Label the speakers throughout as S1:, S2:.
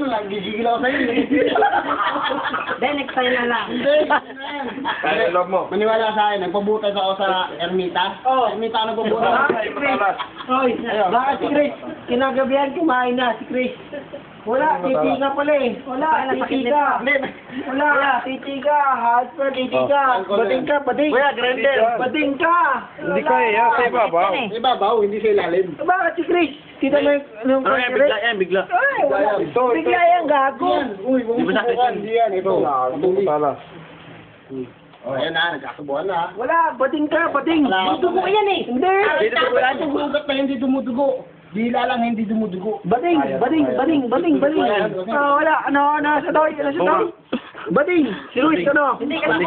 S1: Gigigil ako sa'yo.
S2: Then, next time na lang.
S3: Kaya love mo.
S1: Maniwala ka sa akin, nagpabutas ako sa Ermita. Ermita ako nagpabutas.
S2: Hoy, bakit si Chris? Kinagabihan kumain na si Chris. Wala, titi ka pala eh. Wala, titi ka. Wala, titi ka. Husband, titi ka. Bading ka, bading.
S1: Kuya, grinder.
S2: Bading ka.
S3: Hindi ko eh, sa ibabaw.
S1: Ibabaw, hindi sa ilalim.
S2: Bakit si Chris? Kita mo yung
S1: Bigla yan, bigla.
S2: Ay, wala. Bigla yan, gago.
S1: Uy, bumusubukan. Hindi yan, ito.
S3: Tala.
S1: Oh, ayan na, nagkakabuhan na.
S2: Wala, bading ka, bading. Dugo yan eh. Hindi.
S1: Dumudugo na hindi dumudugo. Dila lang hindi dumudugo.
S2: Bading. Ah, wala, ano, sa doy. Bading, si Luis, ano? Hindi ka lang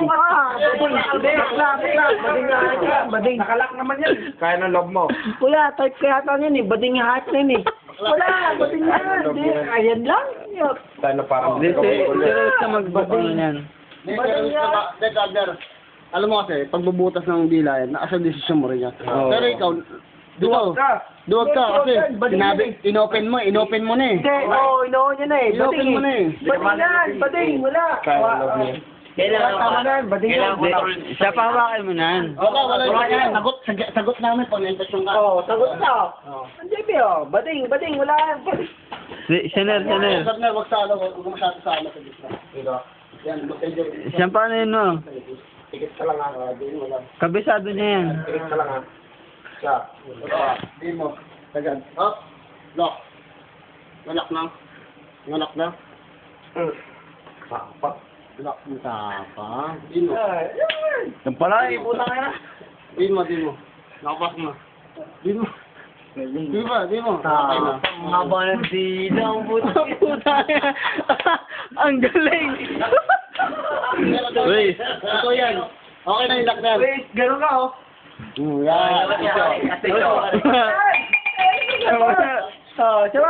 S2: bading.
S1: Nakalak naman yan.
S3: Kaya ng love mo.
S2: Wala, type kaya ito yan eh. Bading yung heart na yun eh. Wala, bading yan. Hindi, ayan lang.
S3: Kaya na parang...
S2: Sa magbading yan.
S1: Alam mo kasi, pagbubutas ng dila yan, nasa desisyon mo rin yan. Pero ikaw, duwag ka kasi sinabi, inopen mo na eh.
S2: Hindi, inoon niya na eh.
S1: Inopen mo na eh.
S2: Bading yan, bading, wala.
S3: Kaya ng love mo.
S2: Tama na, bading yan.
S4: Siya pahawakan mo na.
S1: Wala yan. Sagot namin pag na-intasyon ka.
S2: Sagot na. Ang JB bading, wala.
S4: Siya
S1: Sabi na, wag salo, wag masyado salo sa lista. Yan,
S4: Siya paano yun mo?
S1: tikit ka lang ha, di mo lang.
S4: Kabisado niya yan.
S1: Tikit ka lang ha. Siya, di mo. Tagad. Oh, lock. Nalak na. Lock mo tapa. Di mo.
S4: Yung pala, iputa ka na.
S1: Di mo. Nakapas mo. Di mo. Di mo. Okay na.
S4: Haba ng dilang puta. Ang galing. Uy.
S1: Ito yan. Okay na yung lock na yan.
S2: Wait, gano'n ka
S1: Yan.
S2: Siya